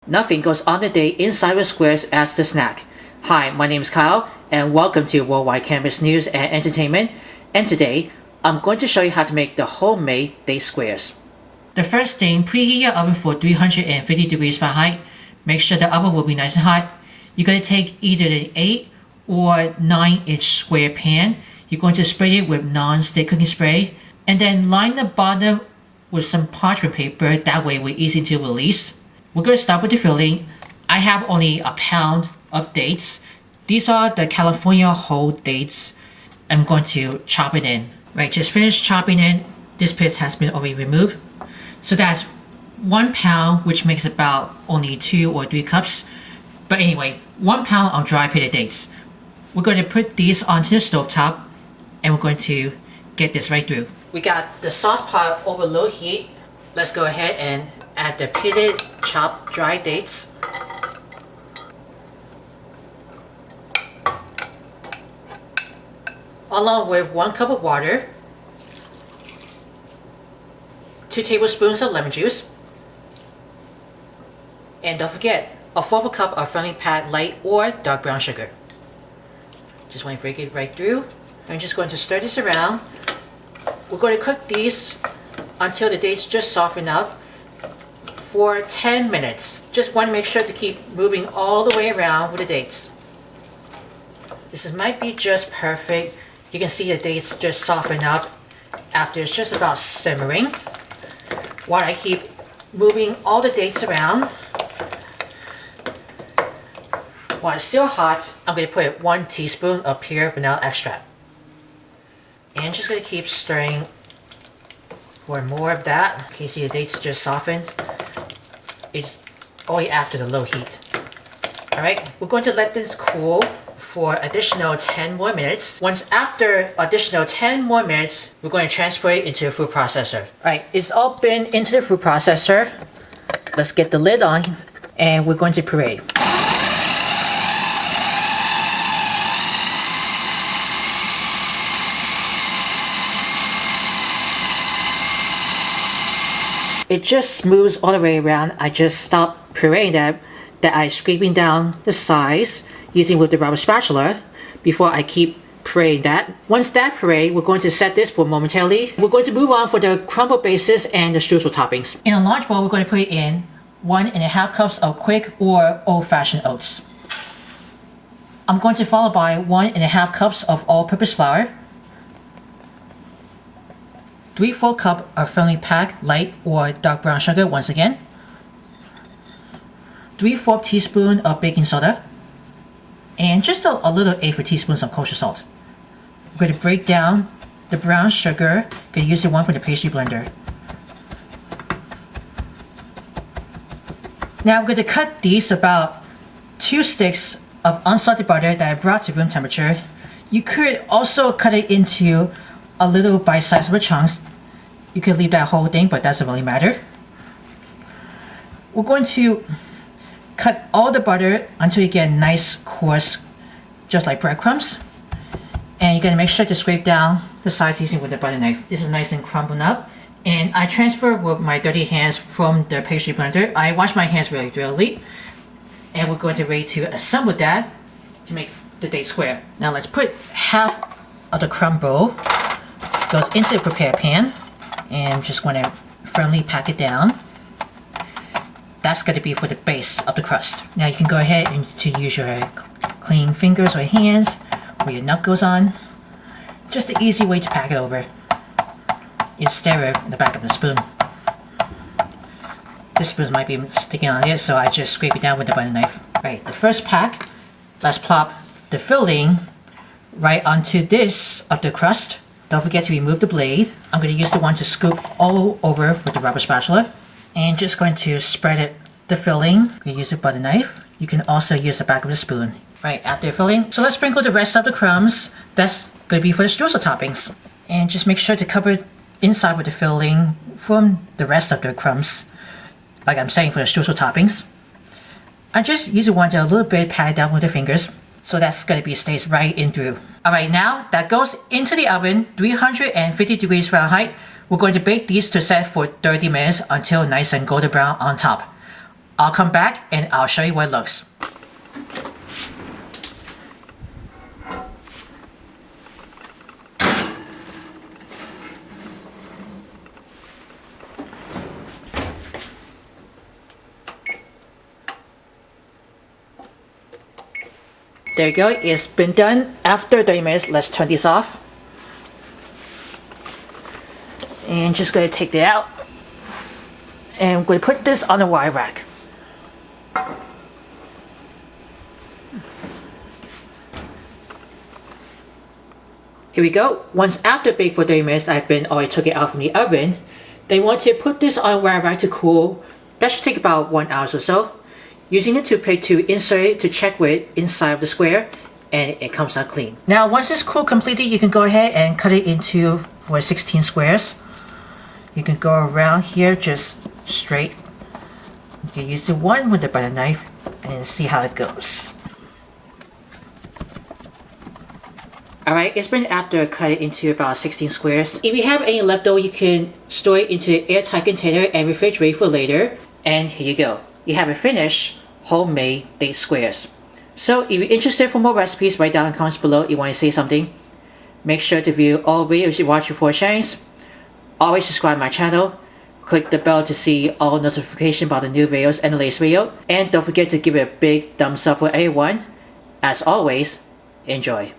Nothing goes on a day inside of squares as the snack. Hi, my name is Kyle, and welcome to Worldwide Campus News and Entertainment. And today, I'm going to show you how to make the homemade date squares. The first thing, preheat your oven for 350 degrees Fahrenheit. Make sure the oven will be nice and hot. You're going to take either an 8 or 9-inch square pan. You're going to spray it with non-stick cooking spray, and then line the bottom with some parchment paper. That way, we're easy to release. We're going to start with the filling. I have only a pound of dates. These are the California whole dates. I'm going to chop it in. Right, just finished chopping it. This pit has been already removed. So that's 1 pound, which makes about only 2 or 3 cups. But anyway, 1 pound of dry pitted dates. We're going to put these onto the stove top, and we're going to get this right through. We got the sauce pot over low heat. Let's go ahead and add the pitted chopped dry dates. Along with 1 cup of water, 2 tablespoons of lemon juice, and don't forget, a 1/4 cup of finely packed light or dark brown sugar. Just want to break it right through. I'm just going to stir this around. We're going to cook these until the dates just soften up for 10 minutes. Just want to make sure to keep moving all the way around with the dates. Might be just perfect. You can see the dates just soften up after it's just about simmering. While I keep moving all the dates around, while it's still hot, I'm going to put 1 teaspoon of pure vanilla extract. And just going to keep stirring for more of that. Can you see the dates just softened? It's only after the low heat. Alright, we're going to let this cool for additional 10 more minutes. Once after additional 10 more minutes, we're going to transfer it into the food processor. Alright, it's all been into the food processor. Let's get the lid on, and we're going to puree. It just smooths all the way around. I just stopped pureeing that I scraping down the sides using with the rubber spatula before I keep pureeing that. Once that puree, we're going to set this for momentarily. We're going to move on for the crumble bases and the streusel toppings. In a large bowl, we're going to put in 1.5 cups of quick or old-fashioned oats. I'm going to follow by 1.5 cups of all-purpose flour, 3/4 cup of finely packed light or dark brown sugar once again, 3/4 teaspoon of baking soda, and just a little 1/8 teaspoons of kosher salt. We're going to break down the brown sugar. I'm going to use the one from the pastry blender. Now I'm going to cut these about 2 sticks of unsalted butter that I brought to room temperature. You could also cut it into a little bite-sized chunks. You could leave that whole thing, but that doesn't really matter. We're going to cut all the butter until you get nice coarse, just like breadcrumbs. And you're going to make sure to scrape down the sides using with the butter knife. This is nice and crumbled up. And I transfer with my dirty hands from the pastry blender. I wash my hands very thoroughly. And we're going to ready to assemble that to make the date square. Now let's put half of the crumble goes into the prepared pan, and I'm just going to firmly pack it down. That's going to be for the base of the crust. Now you can go ahead and to use your clean fingers or hands where your nut goes on. Just an easy way to pack it over instead of the back of the spoon. This spoon might be sticking on it, so I just scrape it down with the butter knife. Right, the first pack, let's plop the filling right onto this of the crust. Don't forget to remove the blade. I'm going to use the one to scoop all over with the rubber spatula. And just going to spread the filling. We use a butter knife. You can also use the back of the spoon. Right after filling. So let's sprinkle the rest of the crumbs. That's going to be for the streusel toppings. And just make sure to cover inside with the filling from the rest of the crumbs. Like I'm saying for the streusel toppings. I just use the one to a little bit pat it down with the fingers. So that's going to be stays right in through. Alright, now that goes into the oven, 350 degrees Fahrenheit. We're going to bake these to set for 30 minutes until nice and golden brown on top. I'll come back and I'll show you what it looks. There you go, it's been done. After 30 minutes, let's turn this off. And just gonna take that out. And I'm gonna put this on the wire rack. Here we go. Once after bake for 30 minutes, I've been already took it out from the oven. Then you want to put this on a wire rack to cool. That should take about 1 hour or so. Using a toothpick to insert it to check with inside of the square, and it comes out clean. Now once it's cooled completely, you can go ahead and cut it into 16 squares. You can go around here just straight. You can use the one with the butter knife and see how it goes. Alright, it's been after I cut it into about 16 squares. If you have any leftover, you can store it into an airtight container and refrigerate for later. And here you go. You have a finished homemade date squares. So if you're interested for more recipes, write down in the comments below if you want to say something. Make sure to view all videos you watch before sharing. Always subscribe to my channel. Click the bell to see all notifications about the new videos and the latest video. And don't forget to give it a big thumbs up for everyone. As always, enjoy.